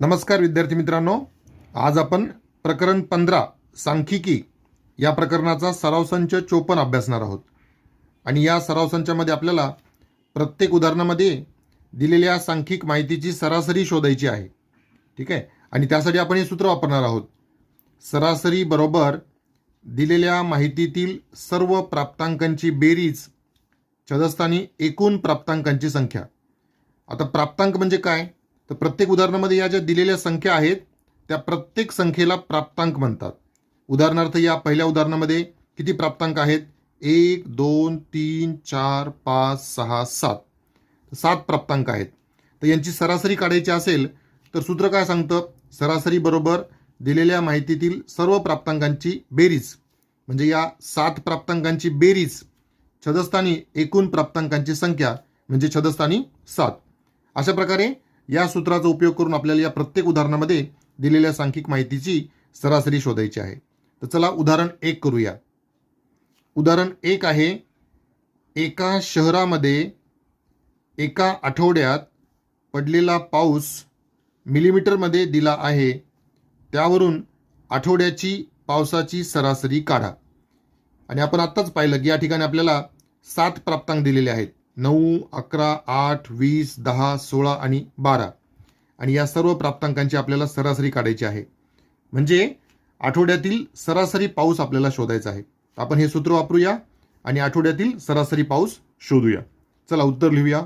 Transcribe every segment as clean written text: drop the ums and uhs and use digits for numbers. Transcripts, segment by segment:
नमस्कार विद्यार्थी मित्रांनो, आज आपण प्रकरण 15 सांख्यिकी या प्रकरणाचा सराव संच 54 अभ्यासणार आहोत. आणि या सराव संचामध्ये आपल्याला प्रत्येक उदाहरणामध्ये दिलेल्या सांख्यिक माहितीची सरासरी शोधायची आहे. ठीक आहे. आणि त्यासाठी आपण हे सूत्र वापरणार आहोत. सरासरी बरोबर दिलेल्या माहितीतील सर्व प्राप्तांकांची बेरीज छदस्थानी एकूण प्राप्तांकांची संख्या. आता प्राप्तांक म्हणजे काय? तर प्रत्येक उदाहरणामध्ये या ज्या दिलेल्या संख्या आहेत त्या प्रत्येक संख्येला प्राप्तांक म्हणतात. उदाहरणार्थ या पहिल्या उदाहरणामध्ये किती प्राप्तांक आहेत? 1 2 3 4 5 6 7 7 प्राप्तांक आहेत. तर यांची सरासरी काढायची असेल तर सूत्र काय सांगतं? सरासरी बरोबर दिलेल्या माहितीतील सर्व प्राप्तांकांची बेरीज, म्हणजे या 7 प्राप्तांकांची बेरीज छदस्थानी एकूण प्राप्तांकांची संख्या म्हणजे छदस्थानी 7. अशा प्रकारे या सूत्राचा उपयोग करून आपल्याला या प्रत्येक उदाहरणामध्ये दिलेल्या सांख्यिक माहितीची सरासरी शोधायची आहे. तर चला उदाहरण 1 करूया. उदाहरण 1 आहे, एका शहरामध्ये एका आठवड्यात पडलेला पाऊस मिलीमीटरमध्ये दिला आहे. त्यावरून आठवड्याची पावसाची सरासरी काढा. आणि आपण आत्ताच पाहिलं की या ठिकाणी आपल्याला 7 प्राप्तांक दिलेले आहेत. 9 11 8 20 10 16 आणि 12. आणि या सर्व प्राप्तांकांची आपल्याला सरासरी काढायची आहे. म्हणजे आठवड्यातील सरासरी पाऊस आपल्याला शोधायचा आहे. आपण हे सूत्र वापरूया आणि आठवड्यातील सरासरी पाऊस शोधूया. चला उत्तर लिहूया.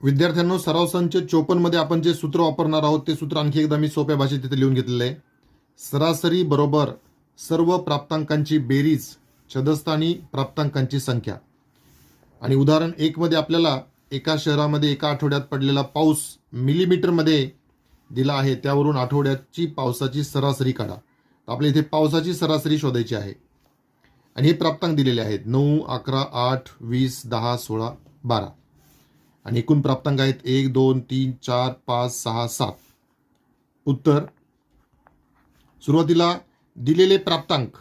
विद्यार्थ्यांनो, सराव संच 54 मध्ये आपण जे सूत्र वापरणार आहोत ते सूत्र आणखी एकदा मी सोप्या भाषेत तिथे लिहून घेतलेलं आहे. सरासरी बरोबर सर्व प्राप्तांकांची बेरीज छदस्थानी प्राप्तांकांची संख्या. आणि उदाहरण 1 मध्ये आपल्याला एका शहरामध्ये एका आठवड्यात पडलेला पाऊस मिलीमीटरमध्ये दिला आहे. त्यावरून आठवड्याची पावसाची सरासरी काढा. तर आपल्या इथे पावसाची सरासरी शोधायची आहे. आणि हे प्राप्तांक दिलेले आहेत 9 11 8 20 10 16 12. आणि एकूण प्राप्तांक आहेत 1 2 3 4 5 6 7. उत्तर. सुरुवातीला दिलेले प्राप्तांक.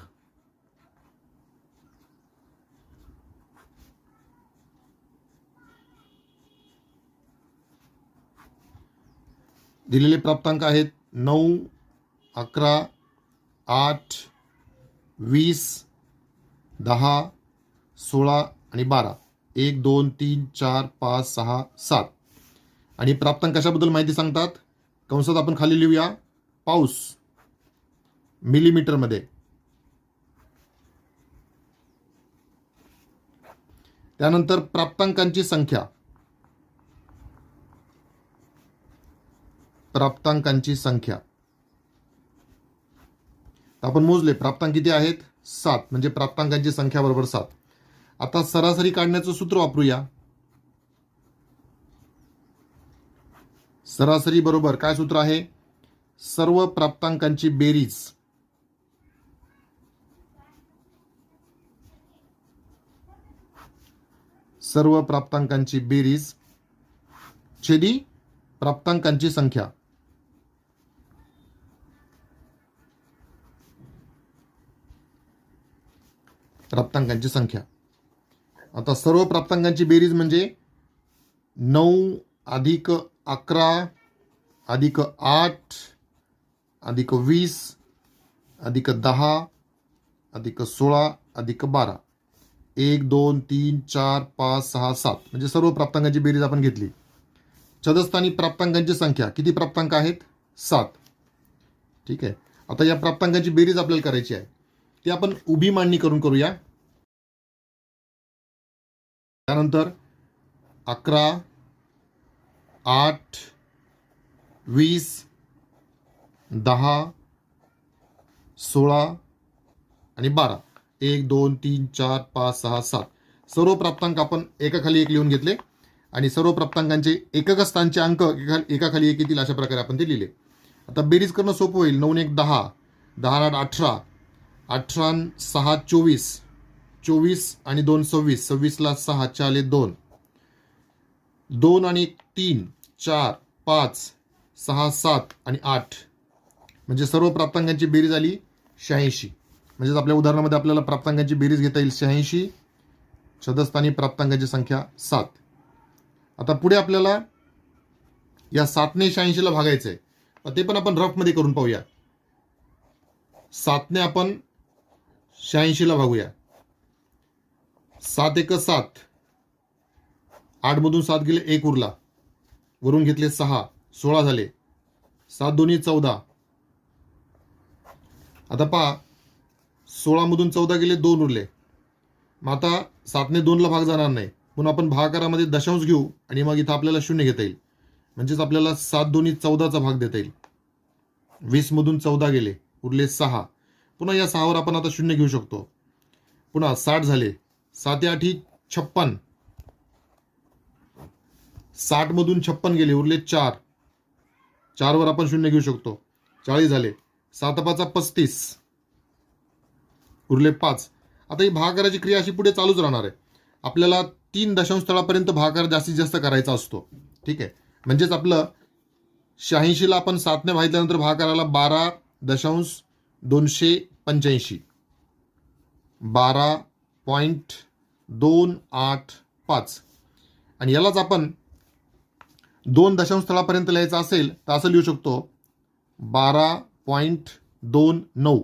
दिलेले प्राप्तांक आहेत 9 11 8 20 10 16 आणि 12. 1 2 3 4 5 6 7. आणि प्राप्तांक कशाबद्दल माहिती सांगतात? कंसात आपण खाली लिहूया, पाऊस मिलीमीटरमध्ये. त्यानंतर प्राप्तांकांची संख्या. प्राप्तांकांची संख्या आपण मोजले. प्राप्तांक किती आहेत? 7. म्हणजे प्राप्तांकांची संख्या बरोबर 7. आता सरासरी काढण्याचं सूत्र वापरूया. सरासरी बरोबर काय सूत्र आहे? सर्व प्राप्तांकांची बेरीज सर्व प्राप्तांकांची बेरीज छेदी प्राप्तांकांची संख्या. प्राप्तांकांची संख्या. आता सर्व प्राप्तांकांची बेरीज म्हणजे 9 अधिक 11 अधिक 8 अधिक 20 अधिक 10 अधिक 16 अधिक 12. 1 2 3 4 5 6 7. म्हणजे सर्व प्राप्तांकांची बेरीज आपण घेतली. छदस्थानी प्राप्तांकांची संख्या किती प्राप्तांक आहेत? 7. ठीक आहे. आता या प्राप्तांकांची बेरीज आपल्याला करायची आहे. ती आपण उभी मांडणी करून करूया. त्यानंतर 11 8 20 10 16 आणि 12. 1 2 3 4 5 6 7. सर्व प्राप्तांक आपण एकाखाली एक लिहून घेतले आणि सर्व प्राप्तांकांचे एकक स्थानचे अंक एकाखाली एक येतील अशा प्रकारे आपण ते लिहिले. आता बेरीज करणं सोपं होईल. 9 1 10 10 8 18 18 6 24 24 आणि 2 26 26 ला 6 4 2 2 आणि 3 4 5 6 7 आणि 8. म्हणजे सर्व प्राप्तांकांची बेरीज आली 86. म्हणजेच आपल्या उदाहरणामध्ये आपल्याला प्राप्तांकांची बेरीज घेता येईल 86. छदस्थानी प्राप्तांकांची संख्या 7. आता पुढे आपल्याला या 7ने 86ला भागायचं आहे, ते पण आपण रफमध्ये करून पाहूया. 7ने आपण 86ला भागूया. 7 एक 7, 8 मधून 7 गेले 1 उरला, वरून घेतले 6, 16 झाले. 7 दोन्ही 14. आता पहा 16 मधून 14 गेले 2 उरले. मग आता 7ने 2ला भाग जाणार नाही, म्हणून आपण भागाकारामध्ये दशांश घेऊ आणि मग इथं आपल्याला 0 घेता येईल. म्हणजेच आपल्याला 7 दोन्ही 14चा भाग देता येईल. 20 मधून 14 गेले, उरले 6. पुन्हा या 6वर आपण आता 0 घेऊ शकतो. पुन्हा 60 झाले. 7 8 56. 60 मधून 56 गेले, उरले 4. 4 वर आपण 0 घेऊ शकतो. 40 झाले. 7 5 35, उरले 5. आता ही भागाकाराची क्रिया अशी पुढे चालूच राहणार आहे. आपल्याला 3 दशांश स्थळापर्यंत भागाकार जास्तीत जास्त करायचा असतो. ठीक आहे, म्हणजेच आपलं 86ला आपण 7ने भागितल्यानंतर भागाकाराला 12.285, 12.285. आणि यालाच आपण 2 दशांश स्थळापर्यंत लिहायचं असेल तर असं लिहू शकतो 12.29.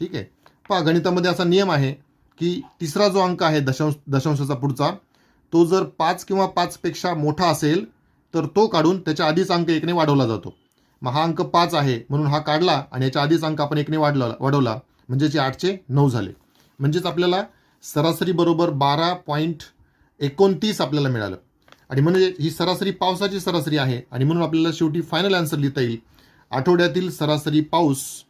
ठीक आहे. पहा गणितामध्ये असा नियम आहे की तिसरा जो अंक आहे दशांशाचा पुढचा, तो जर 5 किंवा 5 पेक्षा मोठा असेल तर तो काढून त्याच्या आधीच अंक 1ने वाढवला जातो. मग हा अंक 5 आहे म्हणून हा काढला आणि याच्या आधीच अंक आपण 1ने वाढवला म्हणजे 809 झाले. म्हणजेच आपल्याला सरासरी बरोबर 12.29 आपल्याला मिळालं. आणि म्हणजे ही सरासरी पावसाची सरासरी आहे आणि म्हणून आपल्याला शेवटी फायनल आन्सर लिहिता येईल. आठवड्यातील सरासरी पाऊस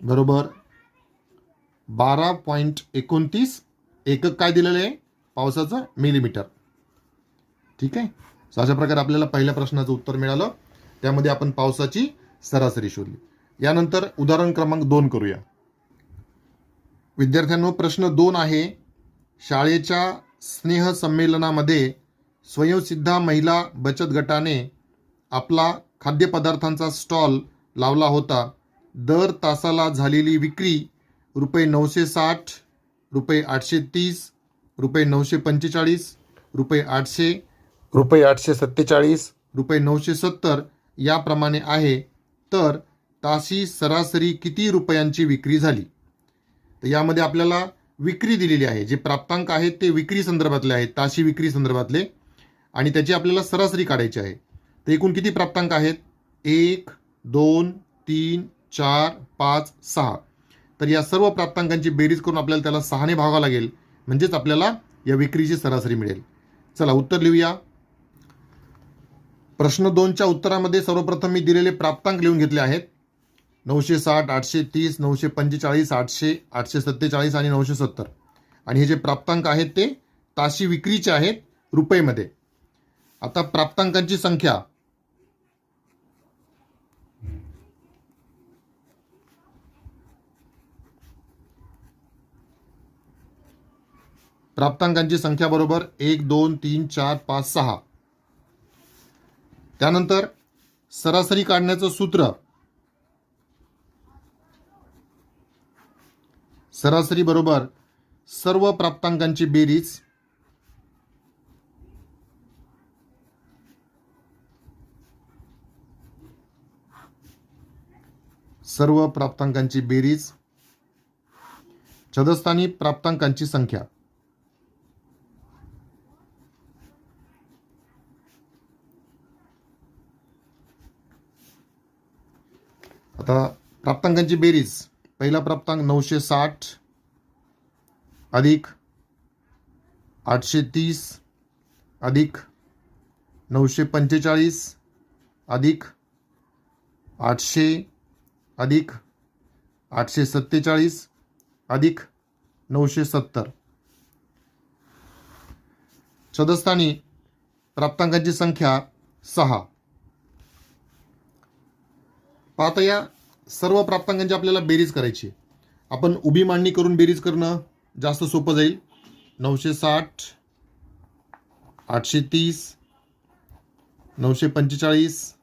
बरोबर 12.29. एकक काय दिलेलं आहे पावसाचं? मिलीमीटर. ठीक आहे. अशा प्रकारे आपल्याला पहिल्या प्रश्नाचं उत्तर मिळालं. त्यामध्ये आपण पावसाची सरासरी शोधली. यानंतर उदाहरण क्रमांक 2 करूया. विद्यार्थ्यांनो, प्रश्न 2 आहे. शाळेच्या स्नेह संमेलनामध्ये स्वयंसिद्धा महिला बचत गटाने आपला खाद्यपदार्थांचा स्टॉल लावला होता. दर तासाला झालेली विक्री ₹960, ₹830, ₹945, ₹800, ₹847, ₹970 याप्रमाणे आहे. तर ताशी सरासरी किती रुपयांची विक्री झाली? तर यामध्ये आपल्याला विक्री दिलेली आहे. जे प्राप्तांक आहेत ते विक्री संदर्भातले आहेत, ताशी विक्री संदर्भातले, आणि त्याची आपल्याला सरासरी काढायची आहे. तर एकूण किती प्राप्तांक आहेत? 1 2 3 4 5 6. तर या सर्व प्राप्तांकांची बेरीज करून आपल्याला त्याला 6ने भागावं लागेल, म्हणजेच आपल्याला या विक्रीची सरासरी मिळेल. चला उत्तर लिहूया. प्रश्न 2च्या उत्तरामध्ये सर्वप्रथम मी दिलेले प्राप्तांक लिहून घेतले आहेत. 960, 830, 945, 800, 847 आणि 970. आणि हे जे प्राप्तांक आहेत ते ताशी विक्रीचे आहेत रुपयेमध्ये. आता प्राप्तांकांची संख्या बरोबर 1 2 3 4 5 6. त्यानंतर सरासरी काढण्याचं सूत्र. सरासरी बरोबर सर्व प्राप्तांकांची बेरीज छदस्थानी प्राप्तांकांची संख्या. आता प्राप्तांकांची बेरीज. पहिला प्राप्तांक 960 अधिक 830 अधिक 945 अधिक 800 अधिक 847 अधिक 970. छदस्थानी प्राप्तांकांची संख्या 6. पाहता या सर्व प्राप्तांकांची आपल्याला बेरीज करायची. आपण उभी मांडणी करून बेरीज करणं जास्त सोपं जाईल. 960 830 945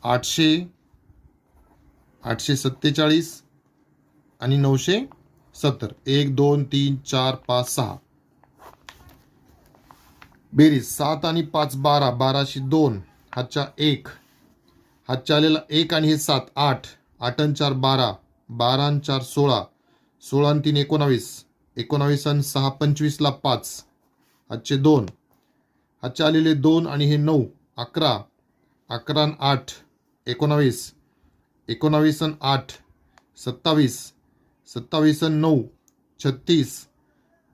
800 847 आणि 970. 1 2 3 4 5 6. बेरीज 7 आणि 5 12, 12शी 2, हातच्या 1, हातच्या आलेला 1 आणि हे 7 8, 8 आणि 4 12, 12 आणि 4 16, 16 आणि 3 19, 19 आणि 6 25ला 5, हातचे 2, हातच्या आलेले 2 आणि हे 9 11, 11 आणि 8 19, 19 आणि 8 27, 27 आणि 9 36,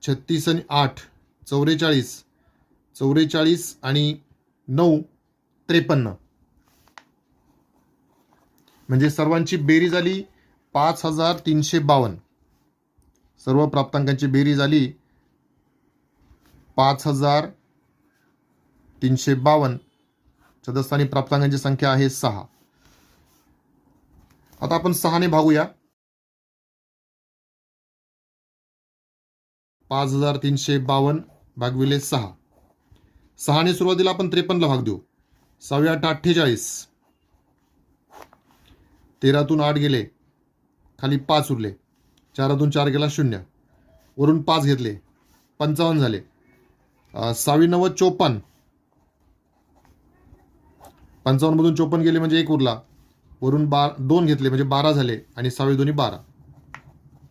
36 आणि 8 44, 44 आणि 9 53. म्हणजे सर्वांची बेरीज आली 5352. सर्व प्राप्तांकांची बेरीज आली 5352. सदस्थानी प्राप्तांकांची संख्या आहे 6. आता आपण 6 ने भागूया. 5352 भागविले 6. 6 ने सुरुवातीला आपण 53ला भाग देऊ. 6 8 48. 13तून 8 गेले, खाली 5 उरले. 4तून 4 गेला 0, वरून 5 घेतले, 55 झाले. 6 9 54. 55 मधून 54 गेले म्हणजे 1 उरला, वरून 2 घेतले म्हणजे 12 झाले आणि 6 2 12,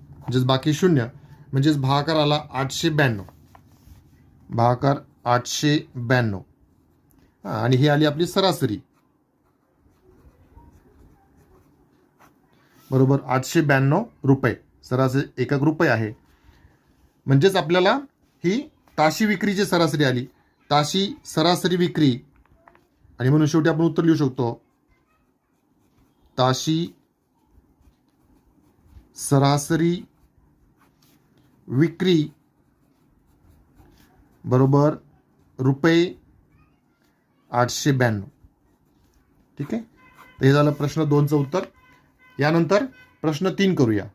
म्हणजेच बाकी 0. म्हणजेच भागाकार आला 892. भागाकार 892. आणि ही आली आपली सरासरी. बरोबर 892 रुपये सरासरी एकक रुपये आहे. म्हणजेच आपल्याला ही ताशी विक्रीची सरासरी आली. ताशी सरासरी विक्री, आणि म्हणून शेवटी आपण उत्तर लिहू शकतो ताशी सरासरी विक्री बरोबर रुपये 892. ठीक आहे. तर हे झालं प्रश्न 2चं उत्तर. यानंतर प्रश्न 3 करूया.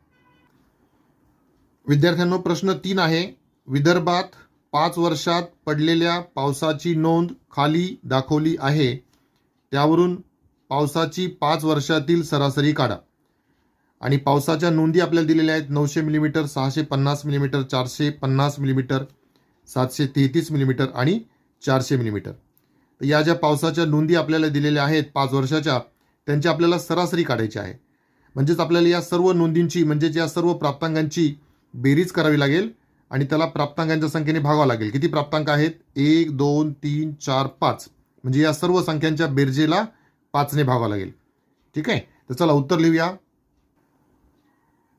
विद्यार्थ्यांनो, प्रश्न 3 आहे. विदर्भात 5 वर्षात पडलेल्या पावसाची नोंद खाली दाखवली आहे. त्यावरून पावसाची 5 वर्षातील सरासरी काढा. आणि पावसाच्या नोंदी आपल्याला दिलेल्या आहेत 900 मिलीमीटर, 650 मिलीमीटर, 450 मिलीमीटर, 733 मिलीमीटर आणि 400 मिलीमीटर. तर या ज्या पावसाच्या नोंदी आपल्याला दिलेल्या आहेत 5 वर्षाच्या, त्यांची आपल्याला सरासरी काढायची आहे. म्हणजेच आपल्याला या सर्व नोंदींची, म्हणजेच या सर्व प्राप्तांकांची बेरीज करावी लागेल आणि त्याला प्राप्तांकांच्या संख्येने भागावं लागेल. किती प्राप्तांक आहेत? 1 2 3 4 5. म्हणजे या सर्व संख्यांच्या बेरजेला 5 ने भागावं लागेल. ठीक आहे. तर चला उत्तर लिहूया.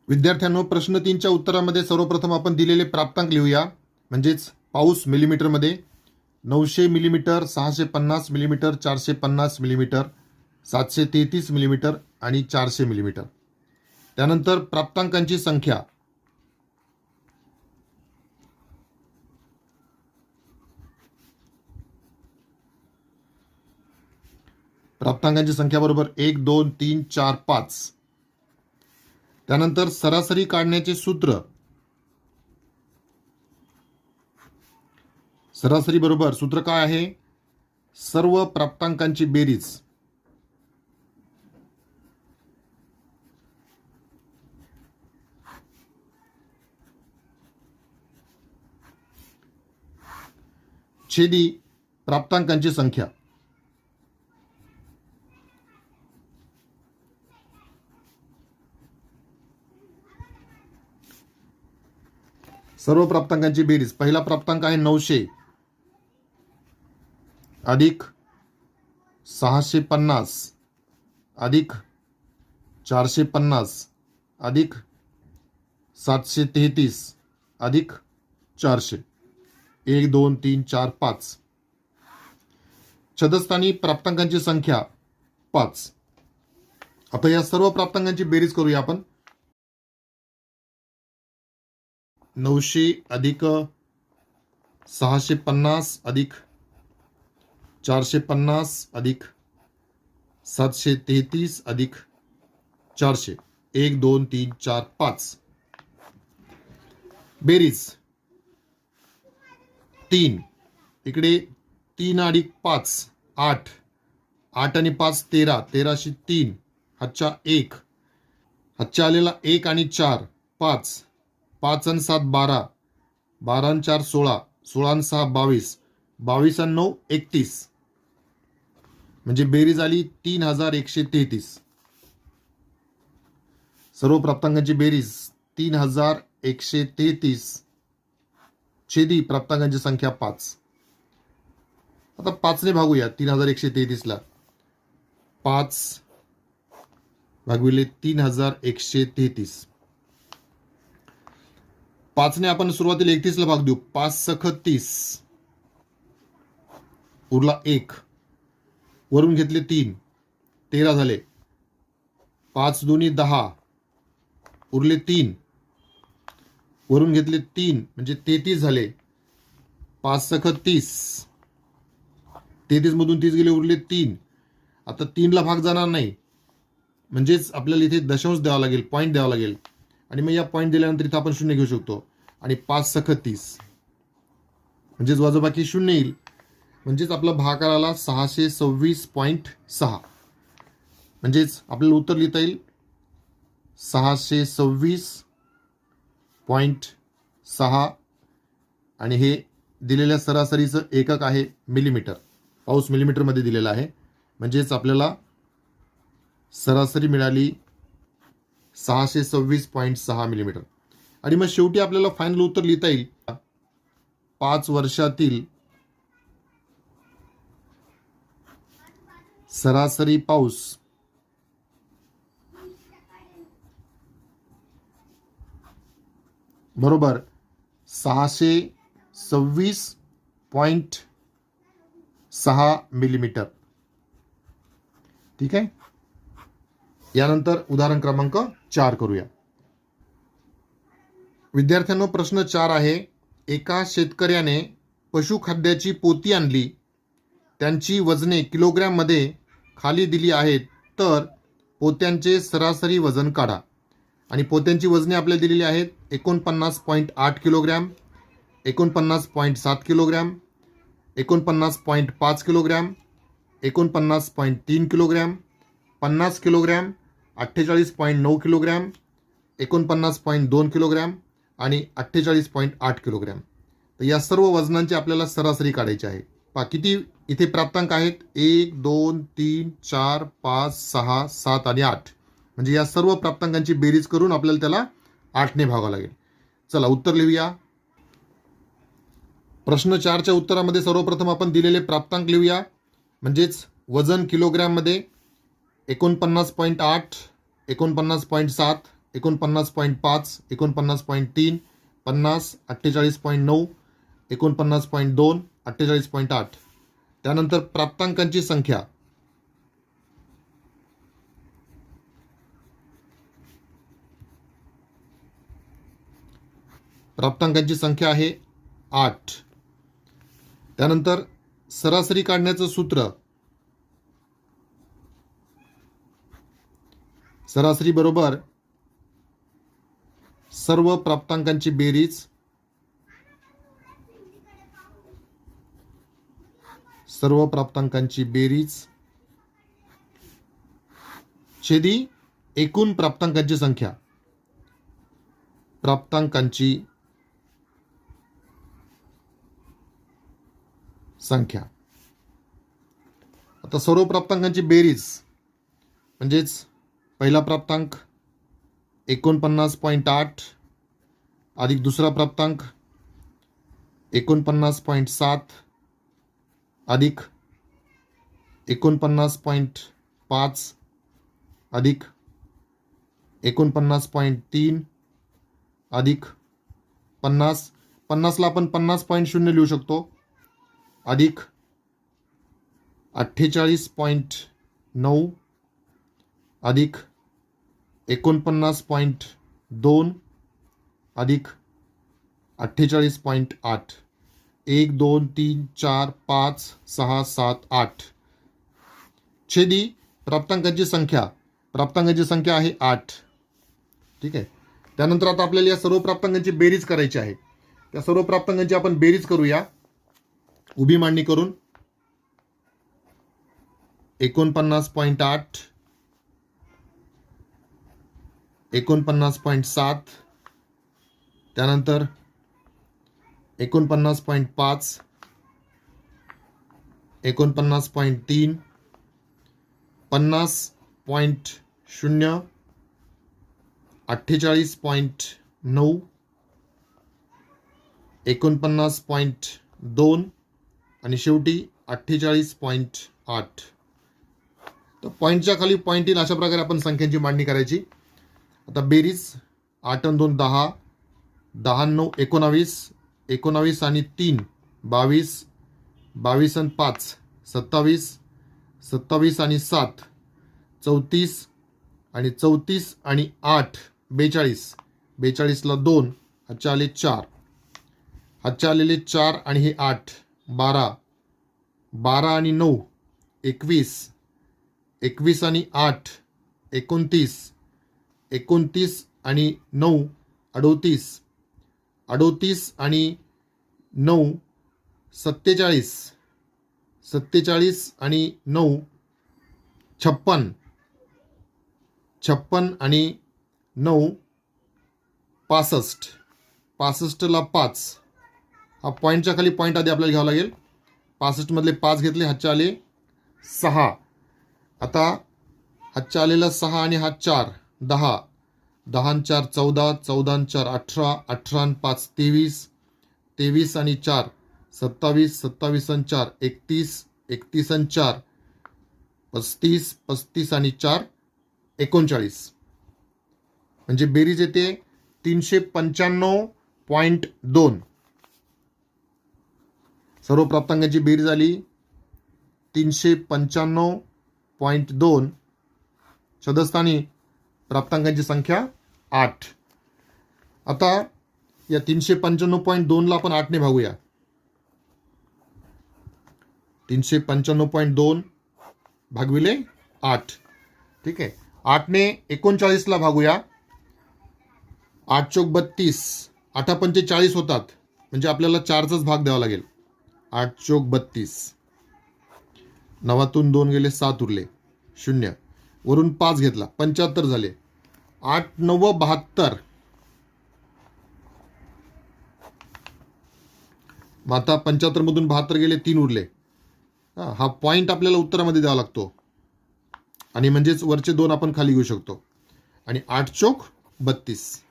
विद्यार्थ्यांनो, प्रश्न 3च्या उत्तरामध्ये सर्वप्रथम आपण दिलेले प्राप्तांक लिहूया. म्हणजेच पाऊस मिलीमीटरमध्ये 900 मिलीमीटर, 650 मिलीमीटर, 450 मिलीमीटर, 733 मिलीमीटर आणि 400 मिलीमीटर. त्यानंतर प्राप्तांकांची संख्या. प्राप्तांकांची संख्या बरोबर 1 2 3 4 5. त्यानंतर सरासरी काढण्याचे सूत्र. सरासरी बरोबर सूत्र काय आहे? सर्व प्राप्तांकांची बेरीज. छेदी प्राप्तांकांची संख्या. सर्व प्राप्तांकांची बेरीज. पहिला प्राप्तांक आहे 900 अधिक 650 अधिक 450 अधिक 733 अधिक 400. 1 2 3 4 5. छदस्थानी प्राप्तांकांची संख्या 5. आता या सर्व प्राप्तांकांची बेरीज करूया आपण. 900 अधिक 650 अधिक 450 अधिक 733 अधिक 400. 1 2 3 4 5. बेरीज 3. इकडे 3 अधिक 5 8. 8 आणि 5 13. 13शी 3, हातच्या 1, हातच्या आलेला 1 आणि 4 5, 5 आणि 7 12, 12 आणि 4 16, 16 आणि 6 22, 22 आणि 9 31, म्हणजे बेरीज आली 3133. सर्व प्राप्तांकांची बेरीज 3133 छेदी प्राप्तांकांची संख्या 5. आता 5 ने भागूया 3133 ला. 5 भागविले 3133. 5 ने आपण सुरुवातीला 31 ला भाग देऊ. 5 सख 30, उरला 1, वरून घेतले 3, 13 झाले. 5 दोन्ही 10, उरले 3, वरून घेतले 3 म्हणजे 33 झाले. 5 सख 30, 33 मधून 30 गेले, उरले 3. आता 3 ला भाग जाणार नाही, म्हणजेच आपल्याला इथे दशांश द्यावा लागेल, पॉईंट द्यावा लागेल. आणि मग या पॉईंट दिल्यानंतर इथं आपण 0 घेऊ शकतो. आणि 5 सख 30 म्हणजेच वजाबाकी 0 येईल. म्हणजेच आपला भागाकार आला 626.6. म्हणजेच आपल्याला उत्तर लिहिता येईल 626.6. आणि हे दिलेल्या सरासरीचं एकक आहे मिलीमीटर. पाऊस मिलीमीटरमध्ये दिलेला आहे. म्हणजेच आपल्याला सरासरी मिळाली 626.6 मिलीमीटर. आणि मग शेवटी आपल्याला फायनल उत्तर लिहिता येईल 5 वर्षातील सरासरी पाऊस बरोबर 626.6 मिलीमीटर. ठीक आहे. यानंतर उदाहरण क्रमांक 4 करूया. विद्यार्थ्यांनो, प्रश्न 4 आहे. एका शेतकऱ्याने पशुखाद्याची पोती आणली. त्यांची वजने किलोग्रॅम मध्ये खाली दिली आहेत. तर पोत्यांचे सरासरी वजन काढा. आणि पोत्यांची वजने आपल्याला दिलेली आहेत 49.8 kilogram, 49.7 kilogram, 49.5 kilogram, 49.3 kilogram, 50 kilogram, 48.9 kilogram, 49.2 kilogram आणि 48.8 किलोग्रॅम. तर या सर्व वजनांची आपल्याला सरासरी काढायची आहे. पहा किती इथे प्राप्तांक आहेत. 1 2 3 4 5 6 7 आणि 8. म्हणजे या सर्व प्राप्तांकांची बेरीज करून आपल्याला त्याला 8 ने भागावं लागेल. चला उत्तर लिहूया. प्रश्न 4च्या उत्तरामध्ये सर्वप्रथम आपण दिलेले प्राप्तांक लिहूया. म्हणजेच वजन किलोग्रॅम मध्ये 49.8, 49.7, 49.5, 49.3, 50, 48.9, 49.2, 48.8. त्यानंतर प्राप्तांकांची संख्या. प्राप्तांकांची संख्या आहे 8. त्यानंतर सरासरी काढण्याचं सूत्र. सरासरी बरोबर सर्व प्राप्तांकांची बेरीज छेदी एकूण प्राप्तांकांची संख्या. प्राप्तांकांची संख्या. आता सर्व प्राप्तांकांची बेरीज म्हणजेच पहिला प्राप्तांक 49.8 अधिक दुसरा प्राप्तांक 49.7 अधिक 49.5 अधिक 49.3 अधिक 50. 50ला आपण 50.0 लिहू शकतो. अधिक 48.9 अधिक 49.2 अधिक 48.8. 1 2 3 4 5 6 7 8. छेदी प्राप्तांकांची संख्या. प्राप्तांकांची संख्या आहे 8. ठीक आहे. त्यानंतर आता आपल्याला या सर्व प्राप्तांकांची बेरीज करायची आहे. त्या सर्व प्राप्तांकांची आपण बेरीज करूया उभी मांडणी करून. 49.8 49.7, त्यानंतर 49.5, 49.3, 50.0, 48.9, 49.2 आणि शेवटी 48.8. तर पॉईंटच्या खाली पॉईंट येईल अशा प्रकारे आपण संख्यांची मांडणी करायची. आता बेरीज 8 आणि 2 10, 10 आणि 9 19, 19 आणि 3 22, 22 आणि 5 27, 27 आणि 7 34 आणि 34 आणि 8 42, 42 ला 2, हातच्या आले 4, हातच्या आलेले 4 आणि हे 8 12, 12 आणि 9 21, 21 आणि 8 29, 29 आणि 9 38, 38 आणि 9 47, 47 आणि 9 56, 56 आणि 9 65, 65 ला 5. हा पॉईंटच्या खाली पॉईंट आधी आपल्याला घ्यावा लागेल. 65 मधले 5 घेतले, हातच्या आले 6. आता हातच्या आलेला 6 आणि हा 4 10, 10 आणि 4 14, 14 आणि 4 18, 18 आणि 5 23, 23 आणि 4 27, 27 आणि 4 31, 31 आणि 4 35, 35 आणि 4 39. म्हणजे बेरीज येते 395.2. सर्व प्राप्तांकांची बेरीज आली 395.2. शतस्थानी प्राप्तांकांची संख्या 8. आता या 395.2 ला आपण 8 ने भागूया. 395.2 भागविले 8. ठीक आहे. 8 ने 39 ला भागूया. 8 चौक 32, 8 पंचे 40 होतात. म्हणजे आपल्याला 4चाच भाग द्यावा लागेल. 8 चौक 32, 9तून 2 गेले 7 उरले 0, वरून 5 घेतला 75 झाले. 8 9 72. मग आता 75 मधून 72 गेले 3 उरले. हा पॉईंट आपल्याला उत्तरामध्ये द्यावा लागतो आणि म्हणजेच वरचे 2 आपण खाली घेऊ शकतो. आणि 8 चौक 32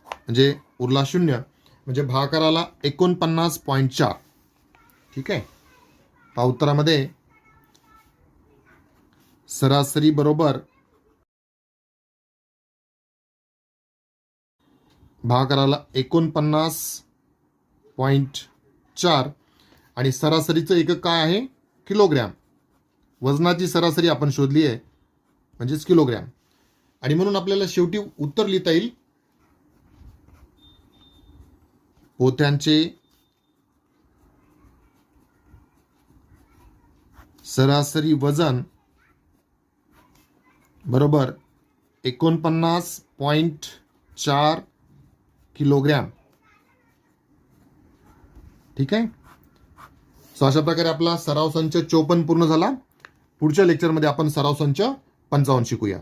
म्हणजे उरला 0. म्हणजे भागाकाराला 49.4. ठीक आहे. हा उत्तरामध्ये सरासरी बरोबर भागाकाराला 49.4 आणि सरासरीचं एकक काय आहे? किलोग्रॅम. वजनाची सरासरी आपण शोधली आहे म्हणजेच किलोग्रॅम. आणि म्हणून आपल्याला शेवटी उत्तर लिहिता येईल पोत्यांचे सरासरी वजन बरोबर 49.4 किलोग्रॅम. ठीक आहे. सो अशा प्रकारे आपला सराव संच 54 पूर्ण झाला. पुढच्या लेक्चरमध्ये आपण सराव संच 55 शिकूया.